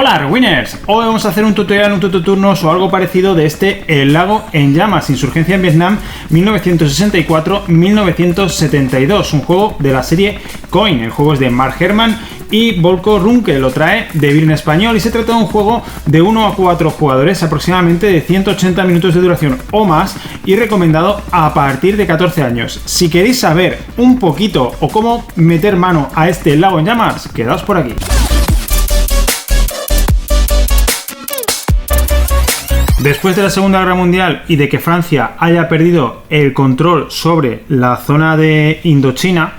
Hola Winners, hoy vamos a hacer un tutorial, un tutoturnos o algo parecido de El lago en llamas, Insurgencia en Vietnam 1964-1972, un juego de la serie Coin. El juego es de Mark Herman y Volko Ruhnke, lo trae Devir en español y se trata de un juego de 1 a 4 jugadores, aproximadamente de 180 minutos de duración o más y recomendado a partir de 14 años. Si queréis saber un poquito o cómo meter mano a El lago en llamas, quedaos por aquí. Después de la Segunda Guerra Mundial y de que Francia haya perdido el control sobre la zona de Indochina,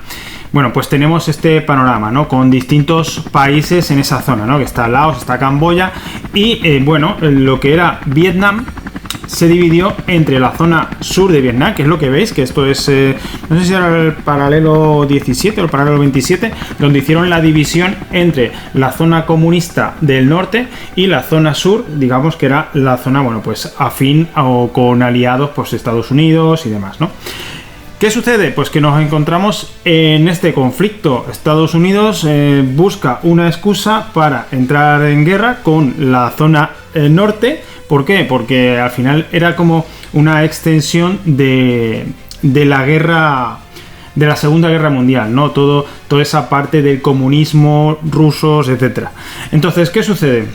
bueno, pues tenemos este panorama, ¿no? Con distintos países en esa zona, ¿no? Que está Laos, está Camboya y, bueno, lo que era Vietnam se dividió entre la zona sur de Vietnam, que es lo que veis, que esto es, no sé si era el paralelo 17 o el paralelo 27, donde hicieron la división entre la zona comunista del norte y la zona sur, digamos que era la zona, bueno, pues afín o con aliados, pues Estados Unidos y demás, ¿no? ¿Qué sucede? Pues que nos encontramos en este conflicto. Estados Unidos busca una excusa para entrar en guerra con la zona norte. ¿Por qué? Porque al final era como una extensión de la guerra, de la Segunda Guerra Mundial, ¿no? Toda esa parte del comunismo, rusos, etc. Entonces, ¿qué sucede?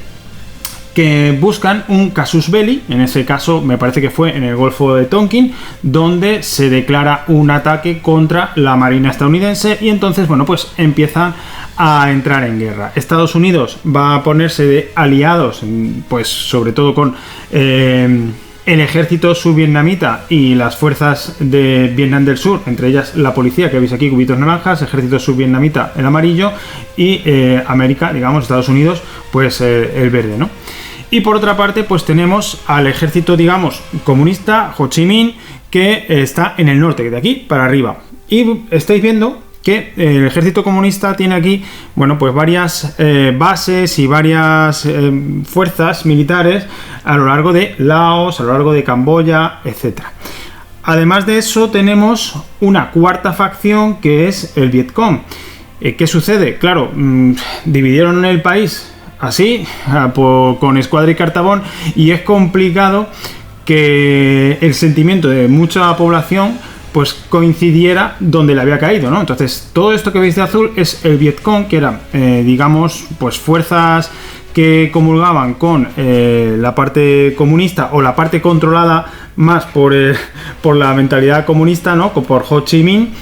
Que buscan un casus belli, en ese caso me parece que fue en el Golfo de Tonkin, donde se declara un ataque contra la Marina estadounidense y entonces, bueno, pues empiezan a entrar en guerra. Estados Unidos va a ponerse de aliados, pues sobre todo con el ejército subvietnamita y las fuerzas de Vietnam del Sur, entre ellas la policía que veis aquí, cubitos naranjas, ejército subvietnamita el amarillo y América, digamos, Estados Unidos, pues el verde, ¿no? Y por otra parte, pues tenemos al ejército, digamos, comunista, Ho Chi Minh, que está en el norte, de aquí para arriba. Y estáis viendo que el ejército comunista tiene aquí, bueno, pues varias bases y varias fuerzas militares a lo largo de Laos, a lo largo de Camboya, etc. Además de eso, tenemos una cuarta facción que es el Vietcong. ¿Qué sucede? Claro, dividieron el país así, con escuadra y cartabón, y es complicado que el sentimiento de mucha población pues coincidiera donde le había caído, ¿no? Entonces, todo esto que veis de azul es el Vietcong, que eran, digamos, pues fuerzas que comulgaban con la parte comunista o la parte controlada más por la mentalidad comunista, ¿no? Por Ho Chi Minh,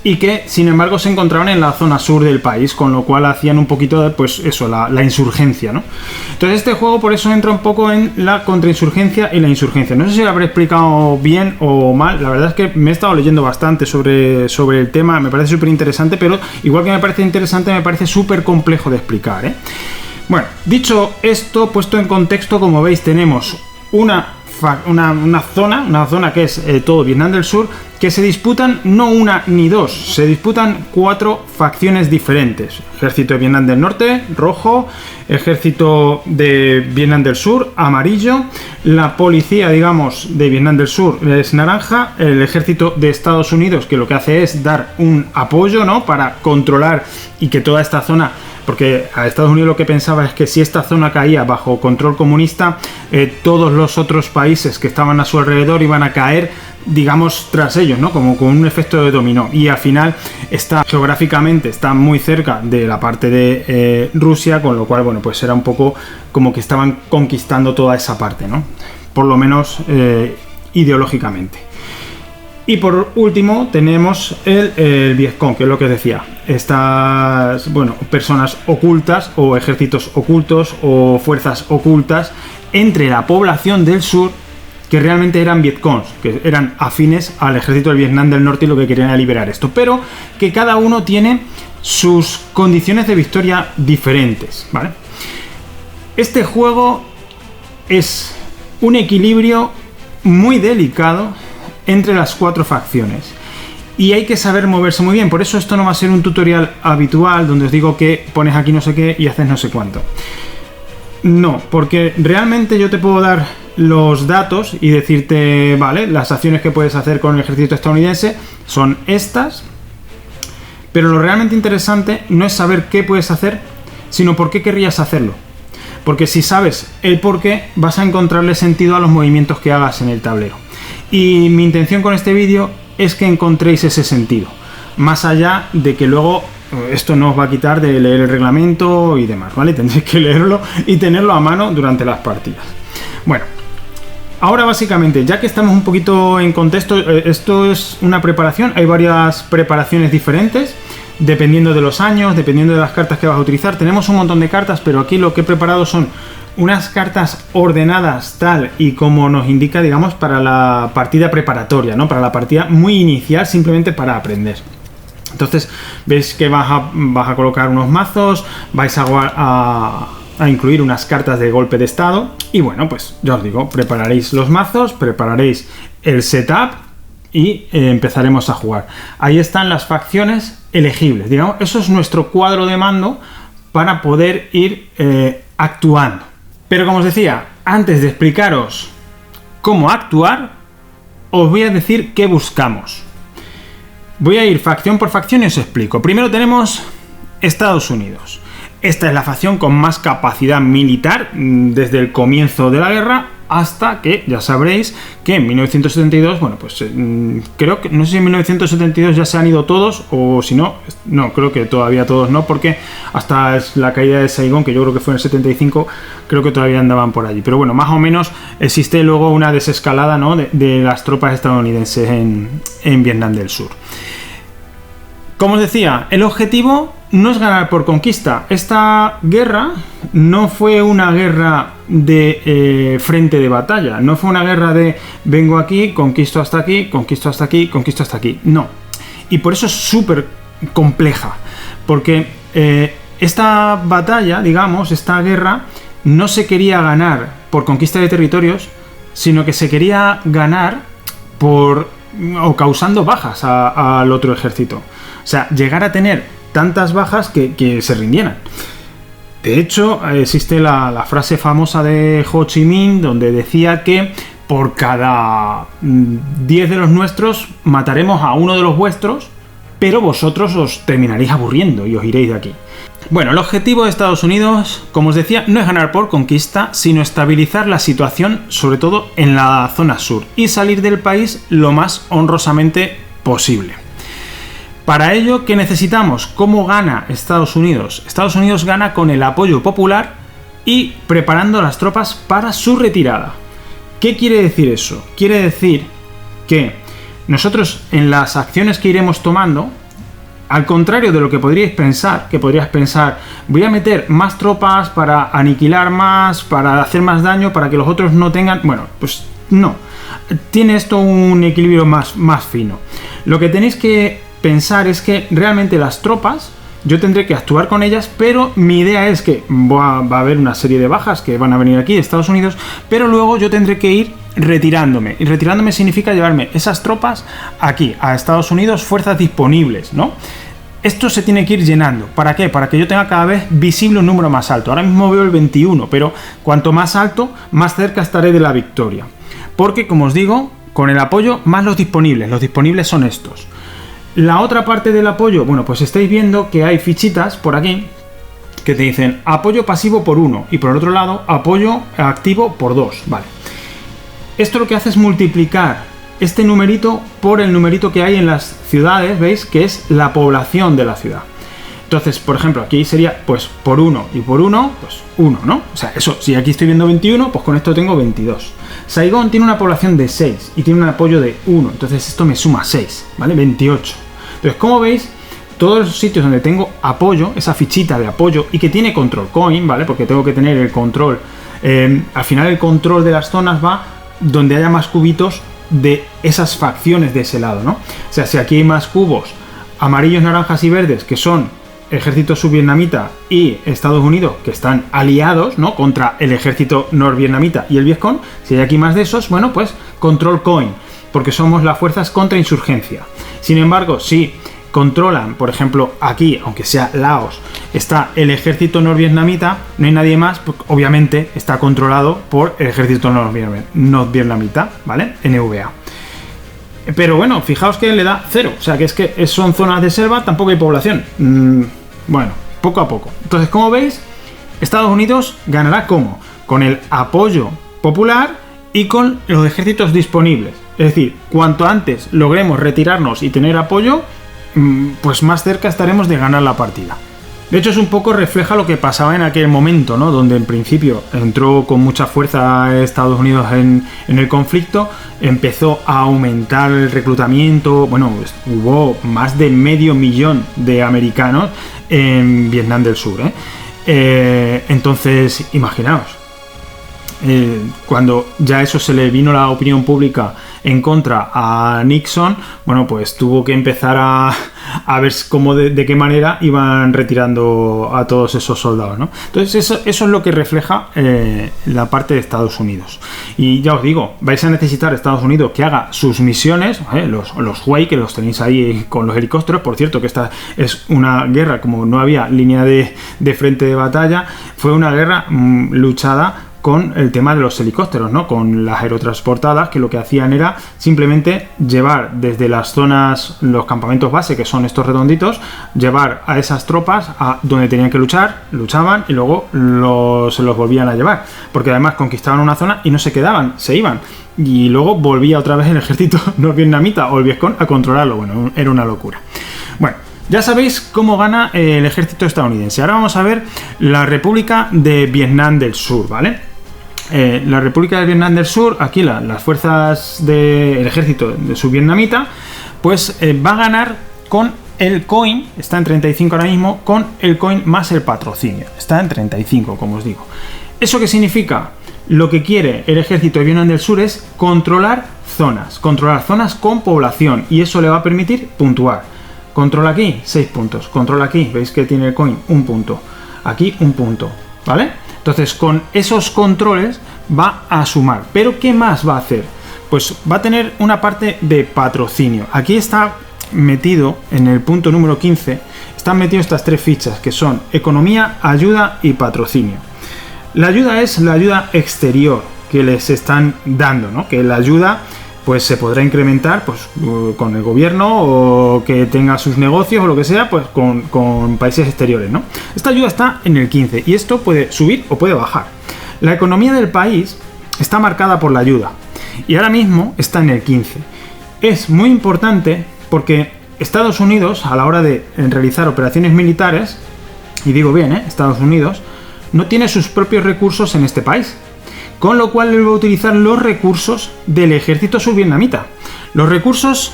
y que sin embargo se encontraban en la zona sur del país, con lo cual hacían un poquito de, pues eso, la insurgencia, ¿no? Entonces este juego por eso entra un poco en la contrainsurgencia y la insurgencia. No sé si lo habré explicado bien o mal, la verdad es que me he estado leyendo bastante sobre el tema, me parece súper interesante, pero igual que me parece interesante, me parece súper complejo de explicar, ¿eh? Bueno, dicho esto, puesto en contexto, como veis tenemos una zona que es todo Vietnam del Sur, que se disputan no una ni dos, se disputan 4 facciones diferentes. Ejército de Vietnam del Norte, rojo, ejército de Vietnam del Sur, amarillo, la policía, digamos, de Vietnam del Sur es naranja, el ejército de Estados Unidos, que lo que hace es dar un apoyo, ¿no? Para controlar y que toda esta zona, porque a Estados Unidos lo que pensaba es que si esta zona caía bajo control comunista, todos los otros países que estaban a su alrededor iban a caer, digamos, tras ellos, ¿no? Como con un efecto de dominó. Y al final geográficamente está muy cerca de la parte de Rusia, con lo cual, bueno, pues era un poco como que estaban conquistando toda esa parte, ¿no? Por lo menos ideológicamente. Y por último tenemos el Vietcong, que es lo que os decía. Estas, bueno, personas ocultas o ejércitos ocultos o fuerzas ocultas entre la población del sur que realmente eran Vietcongs, que eran afines al ejército del Vietnam del Norte y lo que querían era liberar esto, pero que cada uno tiene sus condiciones de victoria diferentes, ¿vale? Este juego es un equilibrio muy delicado entre las 4 facciones y hay que saber moverse muy bien. Por eso esto no va a ser un tutorial habitual donde os digo que pones aquí no sé qué y haces no sé cuánto. No, porque realmente yo te puedo dar los datos y decirte, vale, las acciones que puedes hacer con el ejército estadounidense son estas, pero lo realmente interesante no es saber qué puedes hacer, sino por qué querrías hacerlo. porque si sabes el porqué, vas a encontrarle sentido a los movimientos que hagas en el tablero. Y mi intención con este vídeo es que encontréis ese sentido, más allá de que luego esto no os va a quitar de leer el reglamento y demás, ¿vale? Tendréis que leerlo y tenerlo a mano durante las partidas. Bueno, ahora básicamente, ya que estamos un poquito en contexto, esto es una preparación, hay varias preparaciones diferentes, dependiendo de los años, dependiendo de las cartas que vas a utilizar. Tenemos un montón de cartas, pero aquí lo que he preparado son unas cartas ordenadas tal y como nos indica, digamos, para la partida preparatoria, ¿no? Para la partida muy inicial, simplemente para aprender. Entonces, veis que vas a colocar unos mazos, vais a incluir unas cartas de golpe de estado y bueno, pues ya os digo, prepararéis los mazos, prepararéis el setup y empezaremos a jugar. Ahí están las facciones elegibles, digamos, eso es nuestro cuadro de mando para poder ir actuando. Pero como os decía, antes de explicaros cómo actuar, os voy a decir qué buscamos. Voy a ir facción por facción y os explico. Primero tenemos Estados Unidos. Esta es la facción con más capacidad militar desde el comienzo de la guerra hasta que, ya sabréis, que en 1972, bueno, pues creo que, no sé si en 1972 ya se han ido todos o si no, no, creo que todavía todos no, porque hasta la caída de Saigón, que yo creo que fue en el 75, creo que todavía andaban por allí. Pero bueno, más o menos existe luego una desescalada, ¿no?, de las tropas estadounidenses en Vietnam del Sur. Como os decía, el objetivo no es ganar por conquista. Esta guerra no fue una guerra de frente de batalla, no fue una guerra de vengo aquí, conquisto hasta aquí, conquisto hasta aquí, conquisto hasta aquí. No. Y por eso es súper compleja, porque esta batalla, digamos, esta guerra, no se quería ganar por conquista de territorios, sino que se quería ganar o causando bajas al otro ejército. O sea, llegar a tener tantas bajas que se rindieran. De hecho, existe la frase famosa de Ho Chi Minh, donde decía que por cada 10 de los nuestros mataremos a uno de los vuestros, pero vosotros os terminaréis aburriendo y os iréis de aquí. Bueno, el objetivo de Estados Unidos, como os decía, no es ganar por conquista, sino estabilizar la situación, sobre todo en la zona sur, y salir del país lo más honrosamente posible. Para ello, ¿qué necesitamos? ¿Cómo gana Estados Unidos? Estados Unidos gana con el apoyo popular y preparando las tropas para su retirada. ¿Qué quiere decir eso? Quiere decir que nosotros en las acciones que iremos tomando, al contrario de lo que podríais pensar, voy a meter más tropas para aniquilar más, para hacer más daño, para que los otros no tengan... Bueno, pues no. Tiene esto un equilibrio más fino. Lo que tenéis que pensar es que realmente las tropas, yo tendré que actuar con ellas, pero mi idea es que va a haber una serie de bajas que van a venir aquí de Estados Unidos, pero luego yo tendré que ir retirándome. Y retirándome significa llevarme esas tropas aquí, a Estados Unidos, fuerzas disponibles, ¿no? Esto se tiene que ir llenando. ¿Para qué? Para que yo tenga cada vez visible un número más alto. Ahora mismo veo el 21, pero cuanto más alto, más cerca estaré de la victoria. Porque, como os digo, con el apoyo, más los disponibles. Los disponibles son estos. La otra parte del apoyo, bueno, pues estáis viendo que hay fichitas por aquí que te dicen apoyo pasivo por 1 y por el otro lado apoyo activo por 2, vale. Esto lo que hace es multiplicar este numerito por el numerito que hay en las ciudades, ¿veis? Que es la población de la ciudad. Entonces, por ejemplo, aquí sería pues por 1 y por 1, pues 1, ¿no? O sea, eso, si aquí estoy viendo 21, pues con esto tengo 22. Saigón tiene una población de 6 y tiene un apoyo de 1, entonces esto me suma 6, ¿vale? 28. Entonces, como veis, todos los sitios donde tengo apoyo, esa fichita de apoyo y que tiene control coin, ¿vale? Porque tengo que tener el control, al final el control de las zonas va donde haya más cubitos de esas facciones de ese lado, ¿no? O sea, si aquí hay más cubos amarillos, naranjas y verdes, que son ejército subvietnamita y Estados Unidos, que están aliados, ¿no?, contra el ejército norvietnamita y el Vietcong, si hay aquí más de esos, bueno, pues control coin, porque somos las fuerzas contra insurgencia. Sin embargo, si controlan, por ejemplo, aquí, aunque sea Laos, está el ejército norvietnamita, no hay nadie más, pues obviamente está controlado por el ejército norvietnamita, ¿vale? NVA. Pero bueno, fijaos que le da 0, o sea que es que son zonas de selva, tampoco hay población. Bueno, poco a poco. Entonces, como veis, Estados Unidos ganará ¿cómo? Con el apoyo popular y con los ejércitos disponibles. Es decir, cuanto antes logremos retirarnos y tener apoyo, pues más cerca estaremos de ganar la partida. De hecho, es un poco refleja lo que pasaba en aquel momento, ¿no? Donde en principio entró con mucha fuerza Estados Unidos en el conflicto, empezó a aumentar el reclutamiento, bueno, hubo más de 500.000 de americanos en Vietnam del Sur, entonces, imaginaos, cuando ya eso se le vino la opinión pública en contra a Nixon, bueno, pues tuvo que empezar a ver cómo de qué manera iban retirando a todos esos soldados, ¿no? Entonces eso es lo que refleja la parte de Estados Unidos. Y ya os digo, vais a necesitar Estados Unidos que haga sus misiones, los Huey, que los tenéis ahí con los helicópteros. Por cierto, que esta es una guerra, como no había línea de frente de batalla, fue una guerra luchada con el tema de los helicópteros, ¿no? Con las aerotransportadas, que lo que hacían era simplemente llevar desde las zonas, los campamentos base, que son estos redonditos, llevar a esas tropas a donde tenían que luchar, luchaban y luego se los volvían a llevar, porque además conquistaban una zona y no se quedaban, se iban. Y luego volvía otra vez el ejército norvietnamita o el Vietcong a controlarlo. Bueno, era una locura. Bueno, ya sabéis cómo gana el ejército estadounidense. Ahora vamos a ver la República de Vietnam del Sur, ¿vale? La República de Vietnam del Sur, aquí las fuerzas del ejército de subvietnamita, pues va a ganar con el coin, está en 35 ahora mismo, con el coin más el patrocinio, está en 35, como os digo. ¿Eso qué significa? Lo que quiere el ejército de Vietnam del Sur es controlar zonas con población, y eso le va a permitir puntuar. Control aquí, 6 puntos, control aquí, veis que tiene el coin, 1 punto, aquí 1 punto, ¿vale? Entonces, con esos controles va a sumar. ¿Pero qué más va a hacer? Pues va a tener una parte de patrocinio. Aquí está metido, en el punto número 15, están metidos estas 3 fichas, que son economía, ayuda y patrocinio. La ayuda es la ayuda exterior que les están dando, ¿no? Que la ayuda pues se podrá incrementar pues con el gobierno, o que tenga sus negocios o lo que sea, pues con países exteriores, ¿no? Esta ayuda está en el 15 y esto puede subir o puede bajar. La economía del país está marcada por la ayuda y ahora mismo está en el 15. Es muy importante porque Estados Unidos, a la hora de realizar operaciones militares, y digo bien, Estados Unidos no tiene sus propios recursos en este país, con lo cual él va a utilizar los recursos del ejército subvietnamita. Los recursos,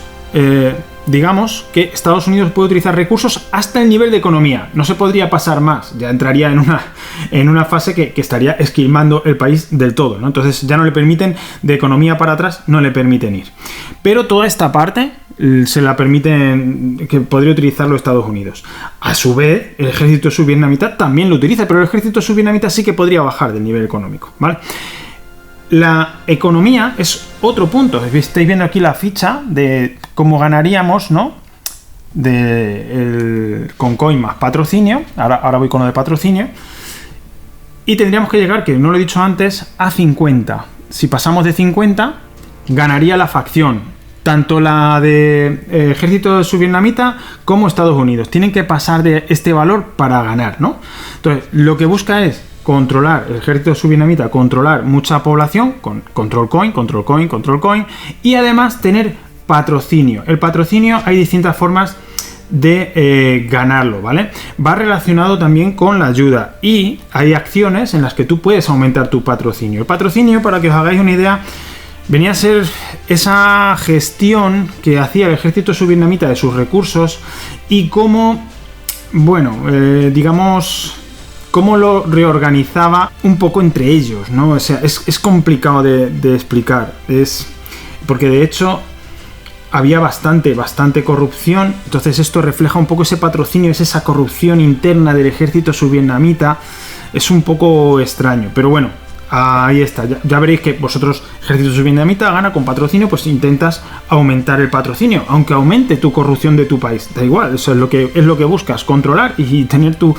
digamos que Estados Unidos puede utilizar recursos hasta el nivel de economía, no se podría pasar más, ya entraría en una fase que estaría esquilmando el país del todo, ¿no? Entonces ya no le permiten, de economía para atrás, no le permiten ir. Pero toda esta parte se la permiten, que podría utilizarlo Estados Unidos. A su vez, el ejército subvietnamita también lo utiliza, pero el ejército subvietnamita sí que podría bajar del nivel económico, ¿vale? La economía es otro punto. Estáis viendo aquí la ficha de cómo ganaríamos, ¿no? Con coin más patrocinio. Ahora voy con lo de patrocinio. Y tendríamos que llegar, que no lo he dicho antes, a 50. Si pasamos de 50, ganaría la facción. Tanto la de ejército subvietnamita como Estados Unidos. Tienen que pasar de este valor para ganar, ¿no? Entonces, lo que busca es controlar, el ejército subvietnamita, controlar mucha población, con control coin, y además tener patrocinio. El patrocinio hay distintas formas de ganarlo, ¿vale? Va relacionado también con la ayuda y hay acciones en las que tú puedes aumentar tu patrocinio. El patrocinio, para que os hagáis una idea, venía a ser esa gestión que hacía el ejército subvietnamita de sus recursos y cómo, bueno, digamos, cómo lo reorganizaba un poco entre ellos, ¿no? O sea, es complicado de explicar, porque de hecho había bastante corrupción. Entonces esto refleja un poco ese patrocinio, es esa corrupción interna del ejército subvietnamita. Es un poco extraño, pero bueno, ahí está. Ya veréis que vosotros, ejército subvietnamita, gana con patrocinio, pues intentas aumentar el patrocinio, aunque aumente tu corrupción de tu país. Da igual, eso es lo que buscas, controlar y tener tu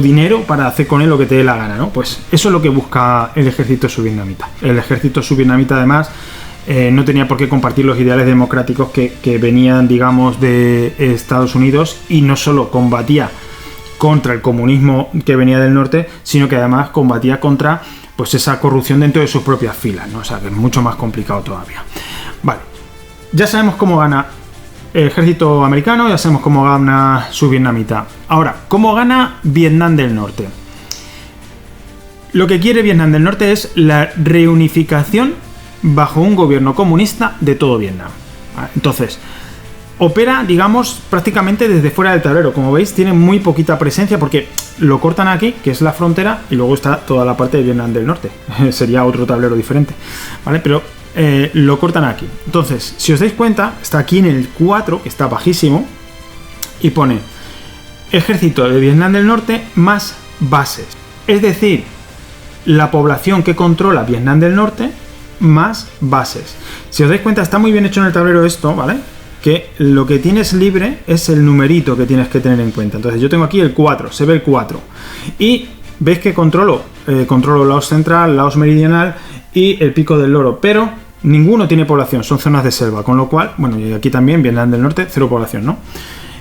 dinero para hacer con él lo que te dé la gana, ¿no? Pues eso es lo que busca el ejército subvietnamita. El ejército subvietnamita, además, no tenía por qué compartir los ideales democráticos que venían, digamos, de Estados Unidos, y no solo combatía contra el comunismo que venía del norte, sino que además combatía contra pues esa corrupción dentro de sus propias filas, ¿no? O sea, que es mucho más complicado todavía. Vale, ya sabemos cómo gana el ejército americano, ya sabemos cómo gana su vietnamita. Ahora, ¿cómo gana Vietnam del Norte? Lo que quiere Vietnam del Norte es la reunificación bajo un gobierno comunista de todo Vietnam. Entonces, opera, digamos, prácticamente desde fuera del tablero. Como veis, tiene muy poquita presencia porque lo cortan aquí, que es la frontera, y luego está toda la parte de Vietnam del Norte. Sería otro tablero diferente, ¿vale? Pero lo cortan aquí. Entonces, si os dais cuenta, está aquí en el 4, que está bajísimo, y pone ejército de Vietnam del Norte más bases. Es decir, la población que controla Vietnam del Norte más bases. Si os dais cuenta, está muy bien hecho en el tablero esto, ¿vale? Que lo que tienes libre es el numerito que tienes que tener en cuenta. Entonces yo tengo aquí el 4, se ve el 4. Y veis que controlo Laos Central, Laos Meridional y el Pico del Loro, pero ninguno tiene población, son zonas de selva, con lo cual, bueno, y aquí también Vietnam del Norte, cero población, ¿no?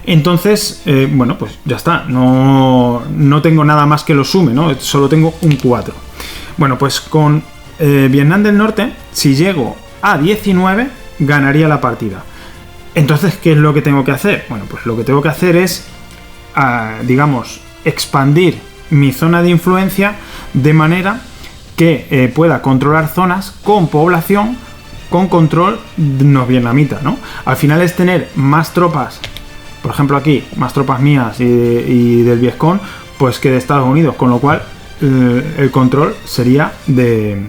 Entonces, bueno, pues ya está, no tengo nada más que lo sume, ¿no? Solo tengo un 4. Bueno, pues con Vietnam del Norte, si llego a 19, ganaría la partida. Entonces, ¿qué es lo que tengo que hacer? Bueno, pues lo que tengo que hacer es, digamos, expandir mi zona de influencia de manera que pueda controlar zonas con población con control no vietnamita, ¿no? Al final es tener más tropas, por ejemplo aquí, más tropas mías y del Vietcong, pues que de Estados Unidos, con lo cual el control sería del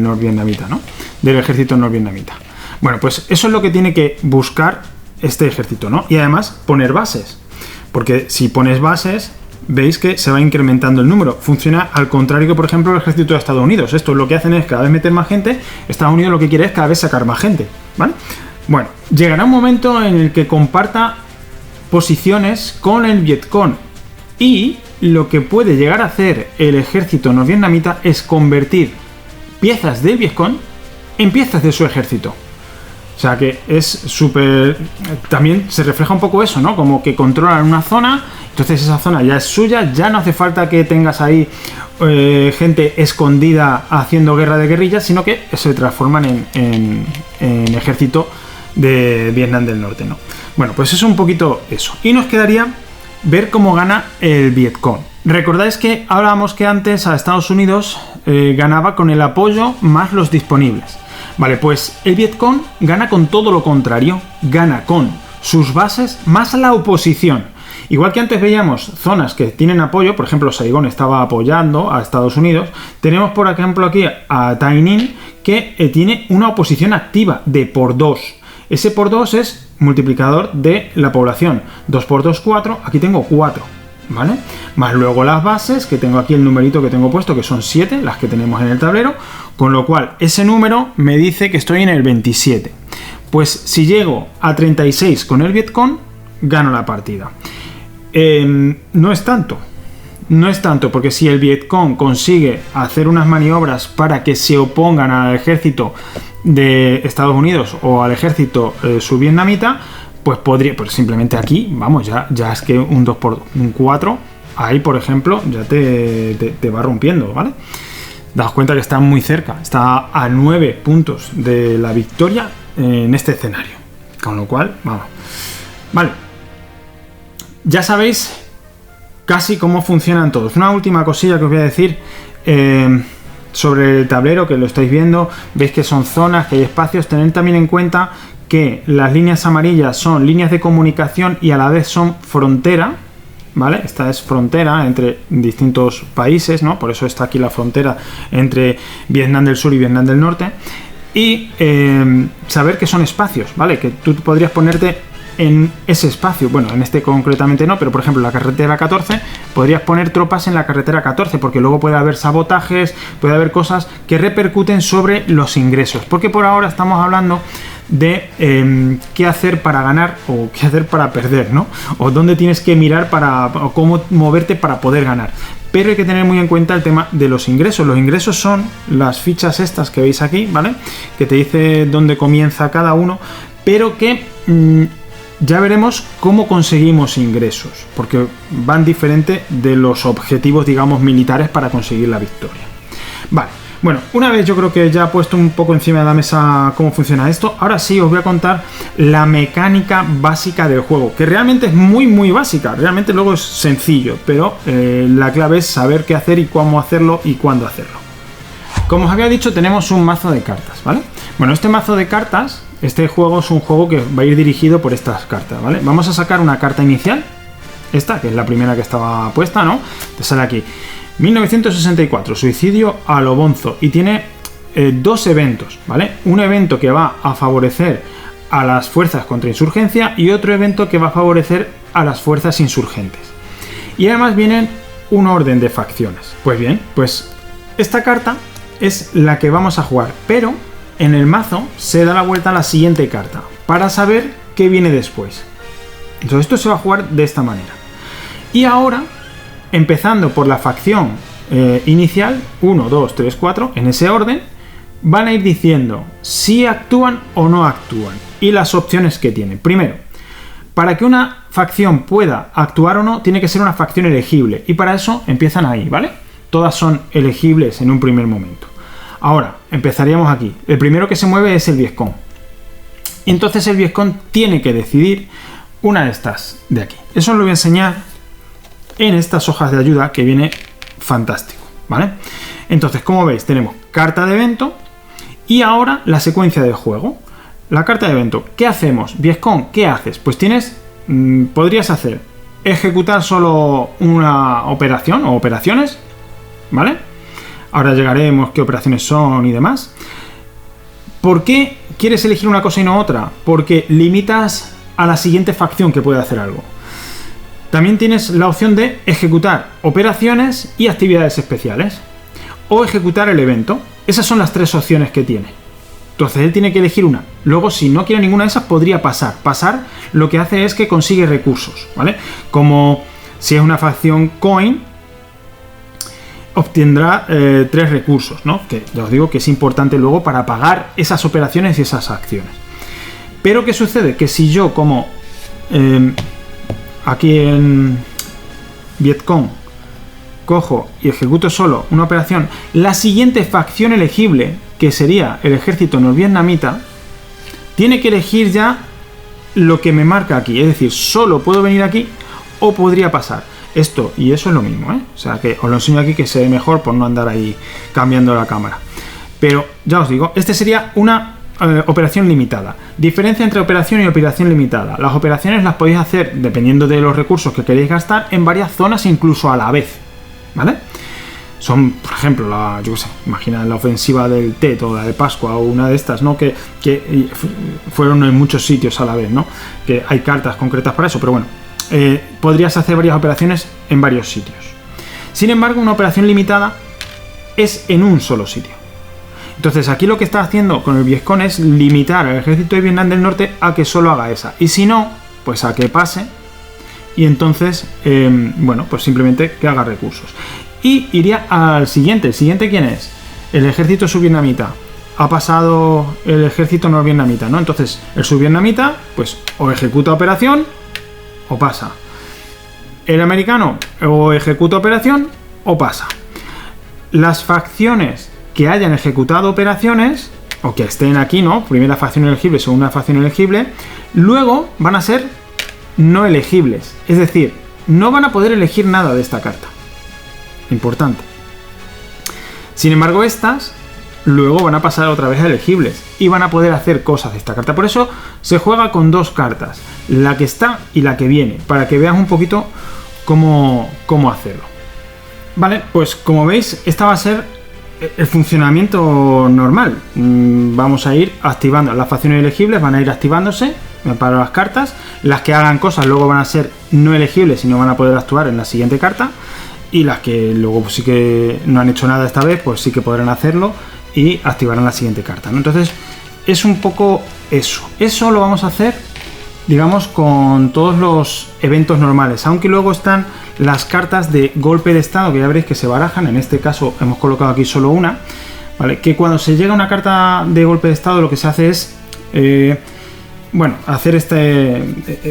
norvietnamita, ¿no? Del ejército norvietnamita. Bueno, pues eso es lo que tiene que buscar este ejército, ¿no? Y además poner bases, porque si pones bases, veis que se va incrementando el número. Funciona al contrario que, por ejemplo, el ejército de Estados Unidos. Esto lo que hacen es cada vez meter más gente. Estados Unidos lo que quiere es cada vez sacar más gente, ¿vale? Bueno, llegará un momento en el que comparta posiciones con el Vietcong, y lo que puede llegar a hacer el ejército norvietnamita es convertir piezas del Vietcong en piezas de su ejército. O sea que es súper... También se refleja un poco eso, ¿no? Como que controlan una zona, entonces esa zona ya es suya, ya no hace falta que tengas ahí gente escondida haciendo guerra de guerrillas, sino que se transforman en ejército de Vietnam del Norte, ¿no? Bueno, pues es un poquito eso. Y nos quedaría ver cómo gana el Vietcong. Recordáis que hablábamos que antes a Estados Unidos ganaba con el apoyo más los disponibles. Vale, pues el Vietcong gana con todo lo contrario, gana con sus bases más la oposición. Igual que antes veíamos zonas que tienen apoyo, por ejemplo Saigón estaba apoyando a Estados Unidos, tenemos por ejemplo aquí a Tay Ninh que tiene una oposición activa de por 2. Ese por 2 es multiplicador de la población, 2 por 2, 4, aquí tengo 4. ¿Vale? Más luego las bases, que tengo aquí el numerito que tengo puesto, que son 7, las que tenemos en el tablero, con lo cual ese número me dice que estoy en el 27. Pues si llego a 36 con el Vietcong, gano la partida. No es tanto, porque si el Vietcong consigue hacer unas maniobras para que se opongan al ejército de Estados Unidos o al ejército subvietnamita, pues podría, pues simplemente aquí, vamos, ya es que un 2 por un 4, ahí por ejemplo, ya te va rompiendo, ¿vale? Daos cuenta que está muy cerca, está a 9 puntos de la victoria en este escenario. Con lo cual, vamos. Vale. Ya sabéis casi cómo funcionan todos. Una última cosilla que os voy a decir sobre el tablero, que lo estáis viendo. Veis que son zonas, que hay espacios. Tened también en cuenta que las líneas amarillas son líneas de comunicación y a la vez son frontera, ¿vale? Esta es frontera entre distintos países, ¿no? Por eso está aquí la frontera entre Vietnam del Sur y Vietnam del Norte. Y saber que son espacios, ¿vale? Que tú podrías ponerte en ese espacio, bueno, en este concretamente no, pero por ejemplo la carretera 14, podrías poner tropas en la carretera 14, porque luego puede haber sabotajes, puede haber cosas que repercuten sobre los ingresos, porque por ahora estamos hablando de qué hacer para ganar o qué hacer para perder, ¿no? O dónde tienes que mirar o cómo moverte para poder ganar. Pero hay que tener muy en cuenta el tema de los ingresos. Los ingresos son las fichas estas que veis aquí, ¿vale? Que te dice dónde comienza cada uno, pero que ya veremos cómo conseguimos ingresos, porque van diferente de los objetivos, digamos, militares para conseguir la victoria. Vale, bueno, una vez yo creo que ya he puesto un poco encima de la mesa cómo funciona esto, ahora sí os voy a contar la mecánica básica del juego, que realmente es muy básica, realmente luego es sencillo, pero la clave es saber qué hacer y cómo hacerlo y cuándo hacerlo. Como os había dicho, tenemos un mazo de cartas, ¿vale? Bueno, este mazo de cartas, este juego es un juego que va a ir dirigido por estas cartas, ¿vale? Vamos a sacar una carta inicial, esta, que es la primera que estaba puesta, ¿no? Te sale aquí, 1964, suicidio a lo bonzo, y tiene dos eventos, ¿vale? Un evento que va a favorecer a las fuerzas contra insurgencia y otro evento que va a favorecer a las fuerzas insurgentes. Y además vienen un orden de facciones. Pues bien, pues esta carta es la que vamos a jugar, pero en el mazo se da la vuelta a la siguiente carta para saber qué viene después. Entonces esto se va a jugar de esta manera. Y ahora, empezando por la facción inicial, 1, 2, 3, 4, en ese orden, van a ir diciendo si actúan o no actúan y las opciones que tienen. Primero, para que una facción pueda actuar o no, tiene que ser una facción elegible, y para eso empiezan ahí, ¿vale? Todas son elegibles en un primer momento. Ahora, empezaríamos aquí. El primero que se mueve es el Viescón. Y entonces el Viescón tiene que decidir una de estas de aquí. Eso os lo voy a enseñar en estas hojas de ayuda, que viene fantástico, ¿vale? Entonces, como veis, tenemos carta de evento y ahora la secuencia del juego. La carta de evento, ¿qué hacemos? Viescón, ¿qué haces? Pues podrías hacer ejecutar solo una operación o operaciones, ¿vale? Ahora llegaremos qué operaciones son y demás. ¿Por qué quieres elegir una cosa y no otra? Porque limitas a la siguiente facción que puede hacer algo. También tienes la opción de ejecutar operaciones y actividades especiales, o ejecutar el evento. Esas son las tres opciones que tiene. Entonces él tiene que elegir una. Luego, si no quiere ninguna de esas, podría pasar. Pasar lo que hace es que consigue recursos, ¿vale? Como si es una facción coin, obtendrá 3 recursos, ¿no? Que ya os digo que es importante luego para pagar esas operaciones y esas acciones. Pero ¿qué sucede? Que si yo, como aquí en Vietcong, cojo y ejecuto solo una operación, la siguiente facción elegible, que sería el ejército norvietnamita, tiene que elegir ya lo que me marca aquí. Es decir, solo puedo venir aquí o podría pasar. Esto y eso es lo mismo, ¿eh? O sea que os lo enseño aquí, que se ve mejor por no andar ahí cambiando la cámara. Pero ya os digo, este sería una operación limitada. Diferencia entre operación y operación limitada. Las operaciones las podéis hacer, dependiendo de los recursos que queréis gastar, en varias zonas, incluso a la vez, ¿vale? Son, por ejemplo, yo qué sé, imagina la ofensiva del Tet o la de Pascua o una de estas, ¿no? Que fueron en muchos sitios a la vez, ¿no? Que hay cartas concretas para eso, pero bueno, podrías hacer varias operaciones en varios sitios. Sin embargo, una operación limitada es en un solo sitio. Entonces aquí lo que está haciendo con el Viescón es limitar al ejército de Vietnam del Norte a que solo haga esa, y si no, pues a que pase, y entonces, bueno, pues simplemente que haga recursos. Y iría al siguiente. ¿El siguiente quién es? El ejército subvietnamita. Ha pasado el ejército norvietnamita, ¿no? Entonces el subvietnamita, pues o ejecuta operación o pasa. El americano o ejecuta operación o pasa. Las facciones que hayan ejecutado operaciones, o que estén aquí, ¿no? Primera facción elegible, segunda facción elegible, luego van a ser no elegibles. Es decir, no van a poder elegir nada de esta carta. Importante. Sin embargo, estas luego van a pasar otra vez a elegibles y van a poder hacer cosas de esta carta. Por eso se juega con dos cartas, la que está y la que viene, para que veas un poquito cómo hacerlo. Vale, pues como veis, esta va a ser el funcionamiento normal. Vamos a ir activando las facciones elegibles, van a ir activándose para las cartas. Las que hagan cosas luego van a ser no elegibles y no van a poder actuar en la siguiente carta. Y las que luego pues sí que no han hecho nada esta vez, pues sí que podrán hacerlo y activarán la siguiente carta, ¿no? Entonces es un poco eso. Eso lo vamos a hacer, digamos, con todos los eventos normales, aunque luego están las cartas de golpe de estado, que ya veréis que se barajan. En este caso hemos colocado aquí solo una, ¿vale? Que cuando se llega a una carta de golpe de estado, lo que se hace es bueno,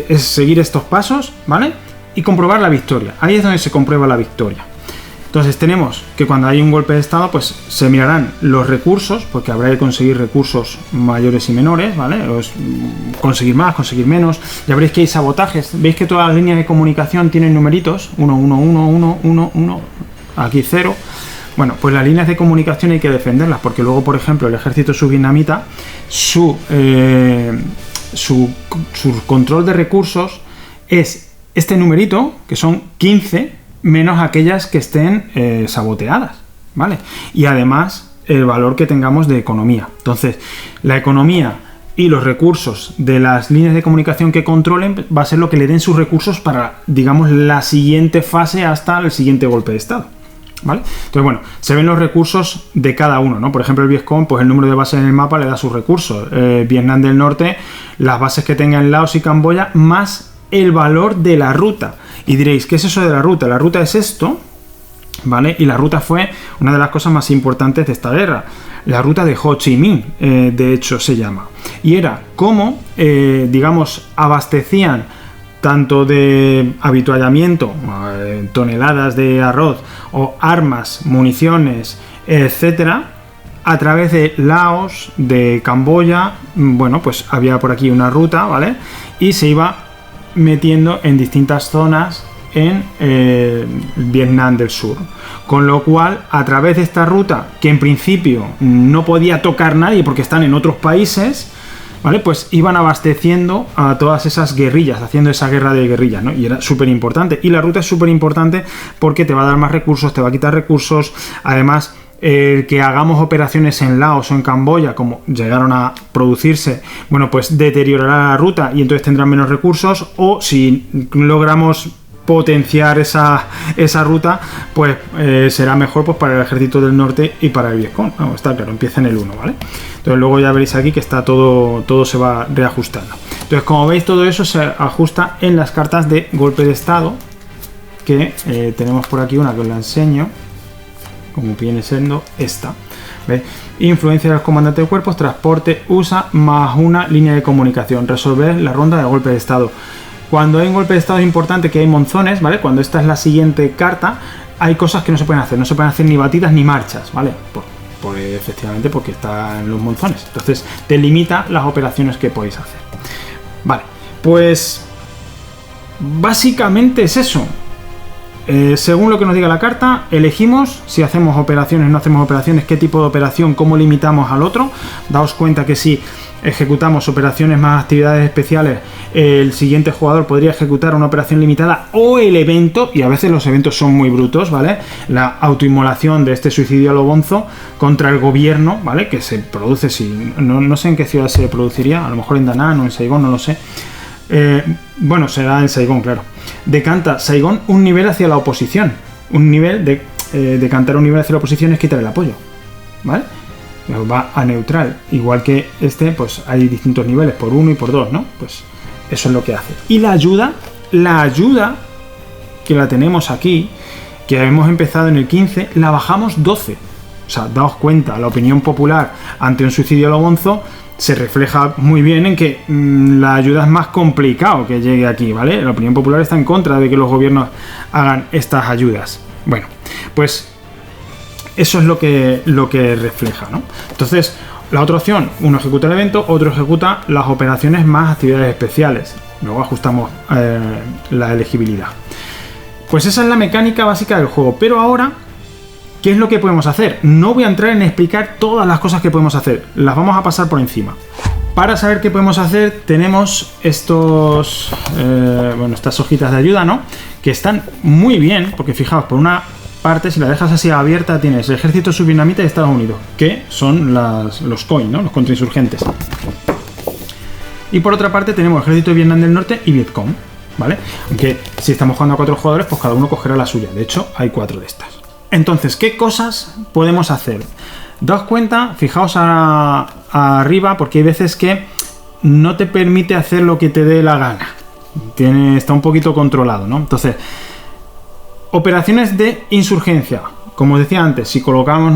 es seguir estos pasos, ¿vale? Y comprobar la victoria. Ahí es donde se comprueba la victoria. Entonces tenemos que cuando hay un golpe de estado, pues se mirarán los recursos, porque habrá que conseguir recursos mayores y menores, ¿vale? Conseguir más, conseguir menos. Ya veréis que hay sabotajes. Veis que todas las líneas de comunicación tienen numeritos. 1, 1, 1, 1, 1, 1. Aquí 0. Bueno, pues las líneas de comunicación hay que defenderlas, porque luego, por ejemplo, el ejército subvietnamita, su control de recursos es este numerito, que son 15, menos aquellas que estén saboteadas, ¿vale? Y además el valor que tengamos de economía. Entonces, la economía y los recursos de las líneas de comunicación que controlen va a ser lo que le den sus recursos para, digamos, la siguiente fase hasta el siguiente golpe de estado, ¿vale? Entonces, bueno, se ven los recursos de cada uno, ¿no? Por ejemplo, el Vietcong, pues el número de bases en el mapa le da sus recursos. Vietnam del Norte, las bases que tenga en Laos y Camboya, más el valor de la ruta. Y diréis, ¿qué es eso de la ruta? La ruta es esto, ¿vale? Y la ruta fue una de las cosas más importantes de esta guerra. La ruta de Ho Chi Minh, de hecho, se llama. Y era cómo, digamos, abastecían tanto de avituallamiento, toneladas de arroz, o armas, municiones, etcétera, a través de Laos, de Camboya. Bueno, pues había por aquí una ruta, ¿vale? Y se iba metiendo en distintas zonas en Vietnam del Sur, con lo cual a través de esta ruta, que en principio no podía tocar nadie porque están en otros países, ¿vale? Pues iban abasteciendo a todas esas guerrillas, haciendo esa guerra de guerrillas, ¿no? Y era súper importante, y la ruta es súper importante porque te va a dar más recursos, te va a quitar recursos. Además, que hagamos operaciones en Laos o en Camboya, como llegaron a producirse, bueno, pues deteriorará la ruta y entonces tendrán menos recursos. O si logramos potenciar esa ruta, pues será mejor, pues, para el ejército del norte y para el Vietcong. Vamos, está claro, empieza en el 1, ¿vale? Entonces luego ya veréis aquí que está todo se va reajustando. Entonces, como veis, todo eso se ajusta en las cartas de golpe de estado, que tenemos por aquí una que os la enseño, como viene siendo esta. ¿Ves? Influencia de los comandantes de cuerpos, transporte, USA, más una línea de comunicación, resolver la ronda de golpe de estado. Cuando hay un golpe de estado es importante que hay monzones, ¿vale? Cuando esta es la siguiente carta, hay cosas que no se pueden hacer. No se pueden hacer ni batidas ni marchas, ¿vale? Efectivamente, porque están los monzones. Entonces, te limita las operaciones que podéis hacer. Vale, pues básicamente es eso. Según lo que nos diga la carta, elegimos si hacemos operaciones, no hacemos operaciones, qué tipo de operación, cómo limitamos al otro. Daos cuenta que si ejecutamos operaciones más actividades especiales, el siguiente jugador podría ejecutar una operación limitada o el evento, y a veces los eventos son muy brutos, ¿vale? La autoinmolación de este suicidio a lo bonzo contra el gobierno, ¿vale? Que se produce, si no sé en qué ciudad se produciría, a lo mejor en Da Nang o en Saigón, no lo sé. Bueno, será en Saigón, claro. Decanta Saigón un nivel hacia la oposición. Un nivel de decantar un nivel hacia la oposición es quitar el apoyo, ¿vale? Va a neutral. Igual que este, pues hay distintos niveles, por 1 y por 2, ¿no? Pues eso es lo que hace. Y la ayuda que la tenemos aquí, que hemos empezado en el 15, la bajamos 12. O sea, daos cuenta, la opinión popular ante un suicidio a lo bonzo se refleja muy bien en que la ayuda es más complicado que llegue aquí, ¿vale? La opinión popular está en contra de que los gobiernos hagan estas ayudas. Bueno, pues eso es lo que refleja, ¿no? Entonces, la otra opción, uno ejecuta el evento, otro ejecuta las operaciones más actividades especiales. Luego ajustamos la elegibilidad. Pues esa es la mecánica básica del juego. Pero ahora, ¿qué es lo que podemos hacer? No voy a entrar en explicar todas las cosas que podemos hacer. Las vamos a pasar por encima. Para saber qué podemos hacer, tenemos estas hojitas de ayuda, ¿no? Que están muy bien, porque fijaos, por una parte, si la dejas así abierta, tienes el ejército subvietnamita de Estados Unidos, que son los COI, ¿no? Los contrainsurgentes. Y por otra parte tenemos el ejército de Vietnam del Norte y Vietcong, ¿vale? Aunque si estamos jugando a 4 jugadores, pues cada uno cogerá la suya. De hecho, hay 4 de estas. Entonces, ¿qué cosas podemos hacer? Daos cuenta, fijaos arriba, porque hay veces que no te permite hacer lo que te dé la gana. Está un poquito controlado, ¿no? Entonces, operaciones de insurgencia. Como os decía antes, si colocamos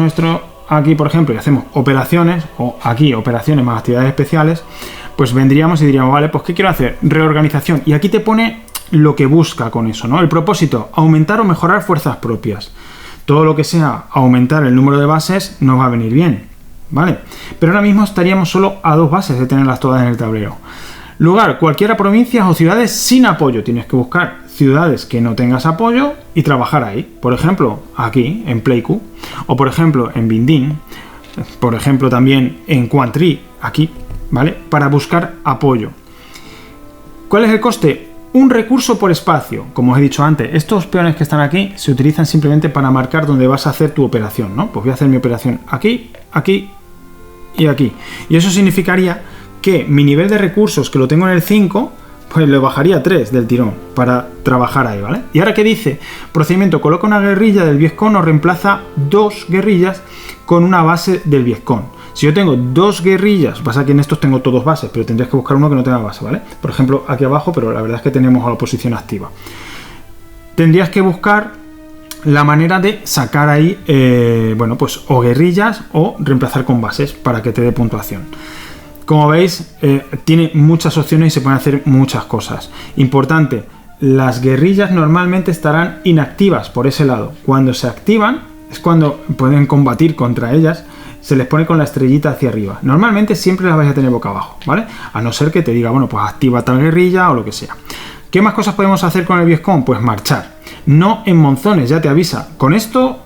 aquí, por ejemplo, y hacemos operaciones, o aquí operaciones más actividades especiales, pues vendríamos y diríamos, vale, pues ¿qué quiero hacer? Reorganización. Y aquí te pone lo que busca con eso, ¿no? El propósito, aumentar o mejorar fuerzas propias. Todo lo que sea aumentar el número de bases nos va a venir bien, ¿vale? Pero ahora mismo estaríamos solo a 2 bases de tenerlas todas en el tablero. Lugar, cualquiera provincias o ciudades sin apoyo. Tienes que buscar ciudades que no tengas apoyo y trabajar ahí. Por ejemplo, aquí, en Pleiku. O por ejemplo, en Binding. Por ejemplo, también en Quang Tri, aquí, ¿vale? Para buscar apoyo. ¿Cuál es el coste? Un recurso por espacio. Como os he dicho antes, estos peones que están aquí se utilizan simplemente para marcar dónde vas a hacer tu operación, ¿no? Pues voy a hacer mi operación aquí, aquí y aquí. Y eso significaría que mi nivel de recursos, que lo tengo en el 5, pues le bajaría a 3 del tirón para trabajar ahí, ¿vale? Y ahora, ¿qué dice? Procedimiento, coloca una guerrilla del Vietcong o reemplaza 2 guerrillas con una base del Vietcong. Si yo tengo 2 guerrillas, pasa que en estos tengo todos bases, pero tendrías que buscar uno que no tenga base, ¿vale? Por ejemplo, aquí abajo, pero la verdad es que tenemos a la oposición activa. Tendrías que buscar la manera de sacar ahí, bueno, pues o guerrillas o reemplazar con bases para que te dé puntuación. Como veis, tiene muchas opciones y se pueden hacer muchas cosas. Importante, las guerrillas normalmente estarán inactivas por ese lado. Cuando se activan, es cuando pueden combatir contra ellas, se les pone con la estrellita hacia arriba. Normalmente siempre las vais a tener boca abajo, ¿vale? A no ser que te diga, bueno, pues activa tal guerrilla o lo que sea. ¿Qué más cosas podemos hacer con el Vietcong? Pues marchar. No en monzones, ya te avisa. Con esto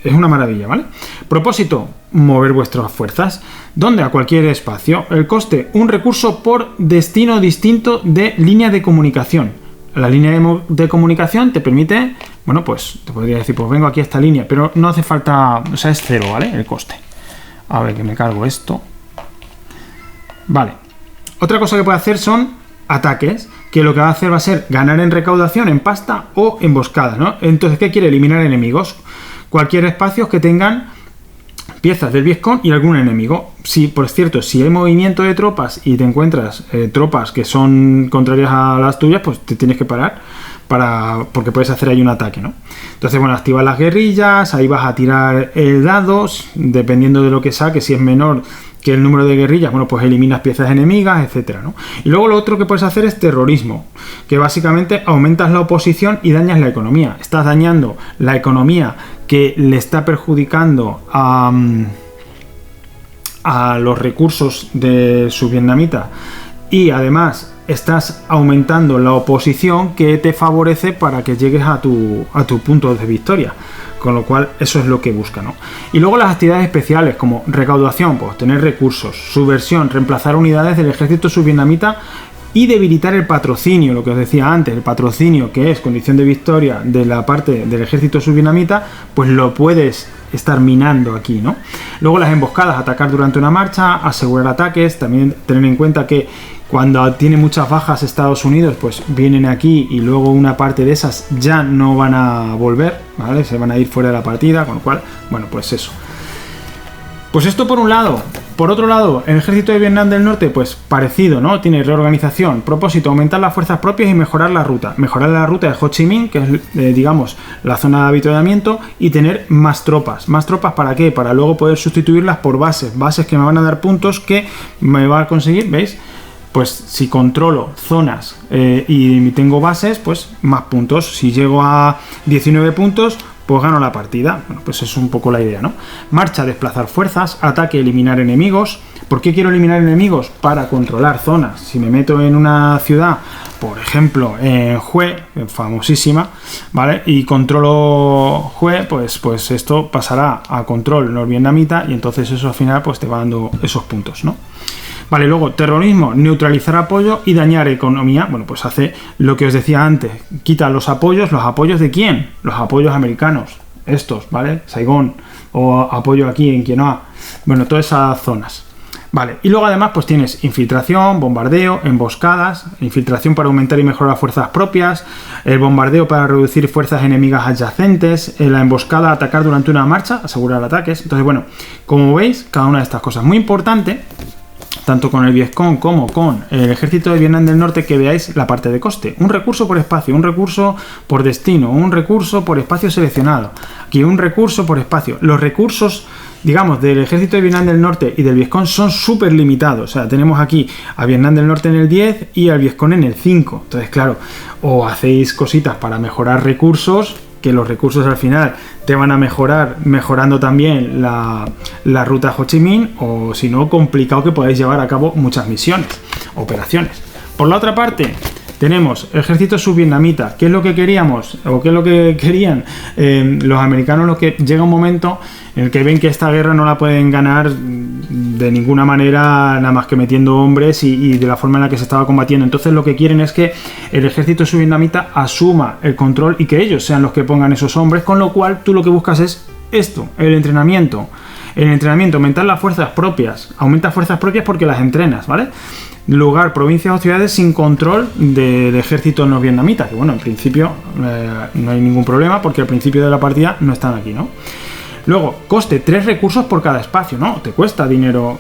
es una maravilla, ¿vale? Propósito, mover vuestras fuerzas. ¿Dónde? A cualquier espacio. El coste, un recurso por destino distinto de línea de comunicación. La línea de comunicación te permite, bueno, pues te podría decir, pues vengo aquí a esta línea, pero no hace falta, o sea, es 0, ¿vale? El coste. A ver, que me cargo esto. Vale. Otra cosa que puede hacer son ataques, que lo que va a hacer va a ser ganar en recaudación, en pasta o emboscadas, ¿no? Entonces, ¿qué quiere? Eliminar enemigos. Cualquier espacio que tengan piezas del Vietcong y algún enemigo. Si, por cierto, si hay movimiento de tropas y te encuentras tropas que son contrarias a las tuyas, pues te tienes que parar porque puedes hacer ahí un ataque, ¿no? Entonces, bueno, activas las guerrillas, ahí vas a tirar el dado, dependiendo de lo que saques, si es menor que el número de guerrillas, bueno, pues eliminas piezas enemigas, etcétera, ¿no? Y luego lo otro que puedes hacer es terrorismo, que básicamente aumentas la oposición y dañas la economía. Estás dañando la economía que le está perjudicando a los recursos de su vietnamita y además estás aumentando la oposición que te favorece para que llegues a tu punto de victoria. Con lo cual, eso es lo que busca, ¿no? Y luego las actividades especiales, como recaudación, pues tener recursos, subversión, reemplazar unidades del ejército subvietnamita y debilitar el patrocinio, lo que os decía antes, el patrocinio, que es condición de victoria de la parte del ejército subvietnamita, pues lo puedes estar minando aquí, ¿no? Luego las emboscadas, atacar durante una marcha, asegurar ataques, también tener en cuenta que cuando tiene muchas bajas Estados Unidos, pues vienen aquí y luego una parte de esas ya no van a volver, ¿vale? Se van a ir fuera de la partida, con lo cual, bueno, pues eso. Pues esto por un lado. Por otro lado, el ejército de Vietnam del Norte, pues parecido, ¿no? Tiene reorganización, propósito, aumentar las fuerzas propias y mejorar la ruta. Mejorar la ruta de Ho Chi Minh, que es, digamos, la zona de avituallamiento, y tener más tropas. ¿Más tropas para qué? Para luego poder sustituirlas por bases. Bases que me van a dar puntos que me van a conseguir, ¿veis? Pues si controlo zonas y tengo bases, pues más puntos. Si llego a 19 puntos, pues gano la partida. Bueno, pues es un poco la idea, ¿no? Marcha, desplazar fuerzas, ataque, eliminar enemigos. ¿Por qué quiero eliminar enemigos? Para controlar zonas. Si me meto en una ciudad, por ejemplo, en Hue, famosísima, ¿vale? Y controlo Hue, pues esto pasará a control norvietnamita y entonces eso al final pues te va dando esos puntos, ¿no? Vale, luego, terrorismo, neutralizar apoyo y dañar economía. Bueno, pues hace lo que os decía antes. Quita los apoyos ¿de quién? Los apoyos americanos. Estos, ¿vale? Saigón o apoyo aquí en Quinoa. Bueno, todas esas zonas. Vale, y luego además pues tienes infiltración, bombardeo, emboscadas, infiltración para aumentar y mejorar fuerzas propias, el bombardeo para reducir fuerzas enemigas adyacentes, la emboscada, atacar durante una marcha, asegurar ataques. Entonces, bueno, como veis, cada una de estas cosas. Muy importante, tanto con el Vietcong como con el ejército de Vietnam del Norte, que veáis la parte de coste. Un recurso por espacio, un recurso por destino, un recurso por espacio seleccionado. Aquí un recurso por espacio. Los recursos digamos, del ejército de Vietnam del Norte y del Vietcong son súper limitados. O sea, tenemos aquí a Vietnam del Norte en el 10 y al Vietcong en el 5. Entonces, claro, o hacéis cositas para mejorar recursos, que los recursos al final te van a mejorar mejorando también la ruta Ho Chi Minh, o si no, complicado que podáis llevar a cabo muchas misiones, operaciones. Por la otra parte, tenemos el ejército subvietnamita. ¿Qué es lo que queríamos? ¿O qué es lo que querían los americanos? Lo que llega un momento en el que ven que esta guerra no la pueden ganar de ninguna manera, nada más que metiendo hombres y de la forma en la que se estaba combatiendo. Entonces lo que quieren es que el ejército subvietnamita asuma el control y que ellos sean los que pongan esos hombres, con lo cual tú lo que buscas es esto, el entrenamiento. El entrenamiento, aumentar las fuerzas propias. Aumenta fuerzas propias porque las entrenas, ¿vale? Lugar, provincias o ciudades sin control del ejército no vietnamita, que bueno, en principio no hay ningún problema porque al principio de la partida no están aquí, ¿no? Luego, coste, 3 recursos por cada espacio, ¿no? Te cuesta dinero,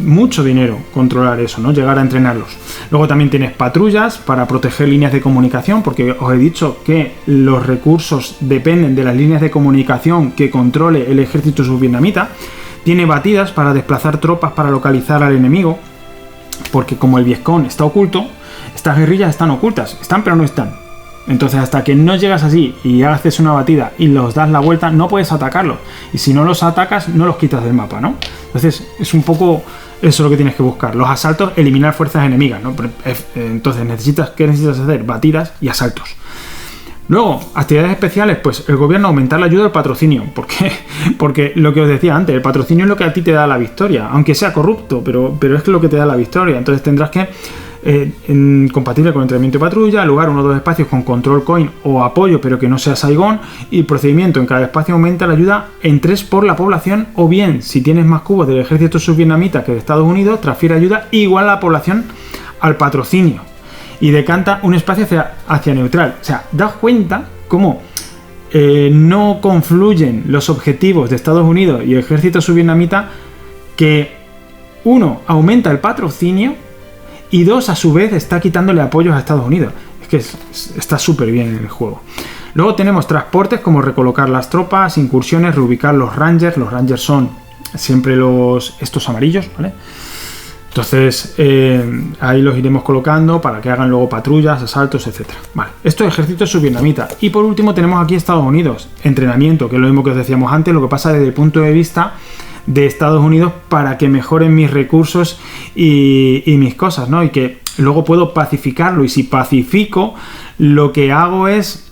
mucho dinero controlar eso, ¿no? Llegar a entrenarlos. Luego también tienes patrullas para proteger líneas de comunicación, porque os he dicho que los recursos dependen de las líneas de comunicación que controle el ejército subvietnamita. Tiene batidas para desplazar tropas para localizar al enemigo, porque como el Vietcong está oculto, estas guerrillas están ocultas, están pero no están. Entonces hasta que no llegas así y haces una batida y los das la vuelta, no puedes atacarlos. Y si no los atacas, no los quitas del mapa, ¿no? Entonces es un poco eso lo que tienes que buscar. Los asaltos, eliminar fuerzas enemigas, ¿no? Entonces ¿qué necesitas hacer? Batidas y asaltos. Luego, actividades especiales, pues el gobierno aumentar la ayuda al patrocinio. ¿Por qué? Porque lo que os decía antes, el patrocinio es lo que a ti te da la victoria, aunque sea corrupto, pero es lo que te da la victoria. Entonces tendrás que compatible con entrenamiento de patrulla, lugar 1 o 2 espacios con control coin o apoyo pero que no sea Saigón, y procedimiento en cada espacio aumenta la ayuda en 3 por la población, o bien si tienes más cubos del ejército subvietnamita que de Estados Unidos, transfiere ayuda igual a la población al patrocinio y decanta un espacio hacia neutral. O sea, daos cuenta cómo no confluyen los objetivos de Estados Unidos y el ejército subvietnamita, que uno aumenta el patrocinio y 2, a su vez, está quitándole apoyos a Estados Unidos. Es que está súper bien en el juego. Luego tenemos transportes como recolocar las tropas, incursiones, reubicar los Rangers. Los Rangers son siempre estos amarillos, ¿vale? Entonces, ahí los iremos colocando para que hagan luego patrullas, asaltos, etc. Vale, esto es ejército subvietnamita. Y por último tenemos aquí Estados Unidos. Entrenamiento, que es lo mismo que os decíamos antes, lo que pasa desde el punto de vista de Estados Unidos para que mejoren mis recursos y mis cosas, ¿no? Y que luego puedo pacificarlo, y si pacifico, lo que hago es,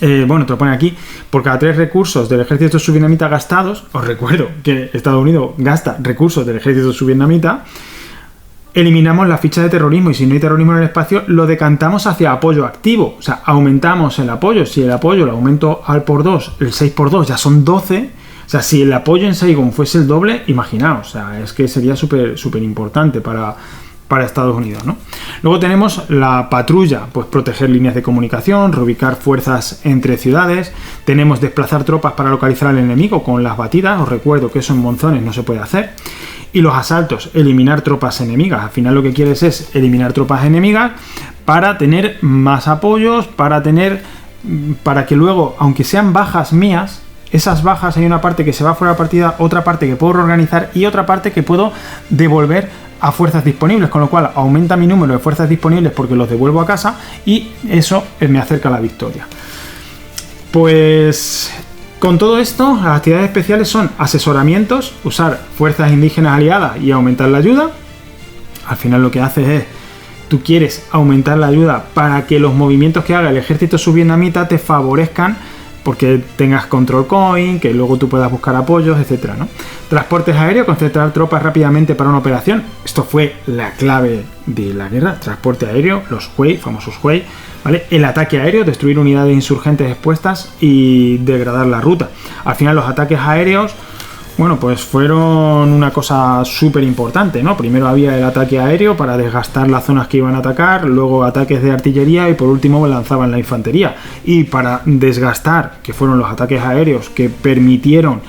bueno, te lo pone aquí, por cada 3 recursos del ejército subvietnamita gastados, os recuerdo que Estados Unidos gasta recursos del ejército subvietnamita, eliminamos la ficha de terrorismo, y si no hay terrorismo en el espacio, lo decantamos hacia apoyo activo. O sea, aumentamos el apoyo. Si el apoyo lo aumento al por 2, el 6 por 2 ya son 12. O sea, si el apoyo en Saigón fuese el doble, imaginaos, o sea, es que sería súper importante para Estados Unidos, ¿no? Luego tenemos la patrulla, pues proteger líneas de comunicación, reubicar fuerzas entre ciudades. Tenemos desplazar tropas para localizar al enemigo con las batidas. Os recuerdo que eso en monzones no se puede hacer. Y los asaltos, eliminar tropas enemigas. Al final lo que quieres es eliminar tropas enemigas para tener más apoyos, para que luego, aunque sean bajas mías, esas bajas, hay una parte que se va fuera de la partida, otra parte que puedo reorganizar y otra parte que puedo devolver a fuerzas disponibles, con lo cual aumenta mi número de fuerzas disponibles porque los devuelvo a casa, y eso me acerca a la victoria. Pues con todo esto, las actividades especiales son asesoramientos, usar fuerzas indígenas aliadas y aumentar la ayuda. Al final lo que haces es, tú quieres aumentar la ayuda para que los movimientos que haga el ejército subvietnamita te favorezcan, porque tengas control coin, que luego tú puedas buscar apoyos, etcétera, ¿no? Transportes aéreos, concentrar tropas rápidamente para una operación. Esto fue la clave de la guerra. Transporte aéreo, los Huey, famosos Huey, ¿vale? El ataque aéreo, destruir unidades insurgentes expuestas y degradar la ruta. Al final los ataques aéreos, bueno, pues fueron una cosa súper importante, ¿no? Primero había el ataque aéreo para desgastar las zonas que iban a atacar, luego ataques de artillería y por último lanzaban la infantería. Y para desgastar, que fueron los ataques aéreos que permitieron,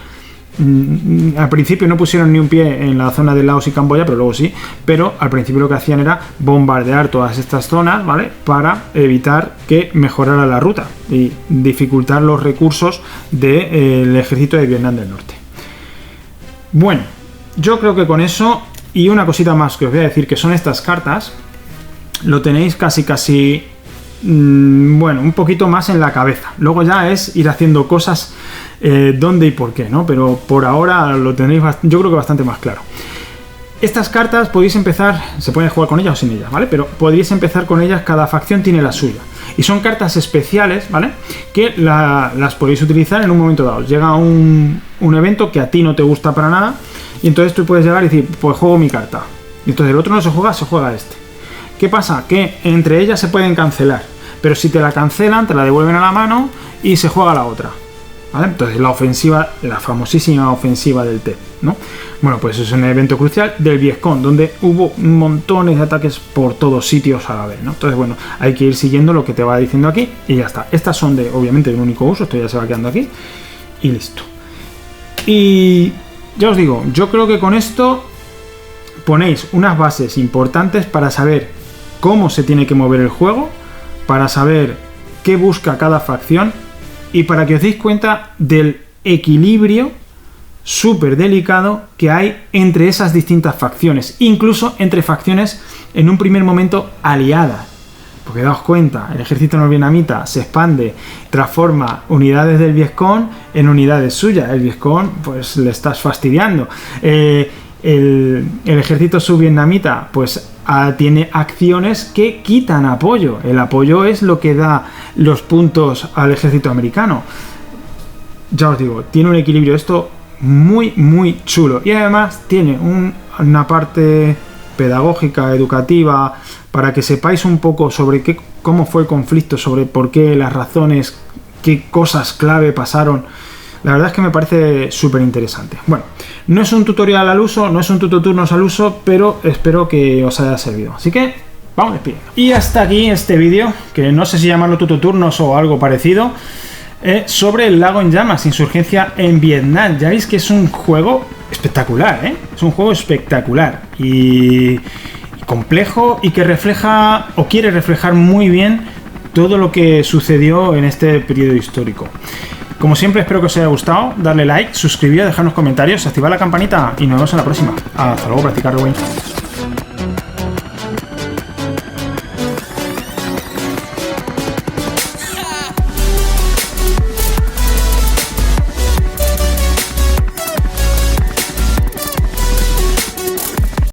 al principio no pusieron ni un pie en la zona de Laos y Camboya, pero luego sí, pero al principio lo que hacían era bombardear todas estas zonas, ¿vale? Para evitar que mejorara la ruta y dificultar los recursos del ejército de Vietnam del Norte. Bueno, yo creo que con eso, y una cosita más que os voy a decir, que son estas cartas, lo tenéis casi, bueno, un poquito más en la cabeza. Luego ya es ir haciendo cosas dónde y por qué, ¿no? Pero por ahora lo tenéis, yo creo que bastante más claro. Estas cartas podéis empezar, se puede jugar con ellas o sin ellas, ¿vale? Pero podéis empezar con ellas, cada facción tiene la suya. Y son cartas especiales, ¿vale? Que las podéis utilizar en un momento dado. Llega un evento que a ti no te gusta para nada, y entonces tú puedes llegar y decir, pues juego mi carta. Y entonces el otro no se juega este. ¿Qué pasa? Que entre ellas se pueden cancelar, pero si te la cancelan, te la devuelven a la mano y se juega la otra, ¿vale? Entonces la ofensiva, la famosísima ofensiva del Tet, ¿no? Bueno, pues es un evento crucial del Viescon, donde hubo montones de ataques por todos sitios a la vez, ¿no? Entonces, bueno, hay que ir siguiendo lo que te va diciendo aquí y ya está. Estas son obviamente de un único uso, esto ya se va quedando aquí y listo. Y ya os digo, yo creo que con esto ponéis unas bases importantes para saber cómo se tiene que mover el juego, para saber qué busca cada facción y para que os deis cuenta del equilibrio súper delicado que hay entre esas distintas facciones, incluso entre facciones en un primer momento aliadas. Porque daos cuenta, el ejército norvietnamita se expande, transforma unidades del Viescon en unidades suyas. El Viescon, pues le estás fastidiando. El ejército subvietnamita, pues tiene acciones que quitan apoyo. El apoyo es lo que da los puntos al ejército americano. Ya os digo, tiene un equilibrio esto muy chulo. Y además tiene una parte pedagógica, educativa, para que sepáis un poco sobre cómo fue el conflicto, sobre por qué, las razones, qué cosas clave pasaron. La verdad es que me parece súper interesante. Bueno, no es un tutorial al uso, no es un tutoturnos al uso, pero espero que os haya servido. Así que vamos despidiendo. Y hasta aquí este vídeo, que no sé si llamarlo tutoturnos o algo parecido, sobre el lago en llamas, insurgencia en Vietnam. Ya veis que es un juego espectacular, ¿eh? Es un juego espectacular y complejo, y que refleja o quiere reflejar muy bien todo lo que sucedió en este periodo histórico. Como siempre, espero que os haya gustado. Darle like, suscribiros, dejarnos comentarios, activar la campanita y nos vemos en la próxima. Hasta luego, practicar, Rubén.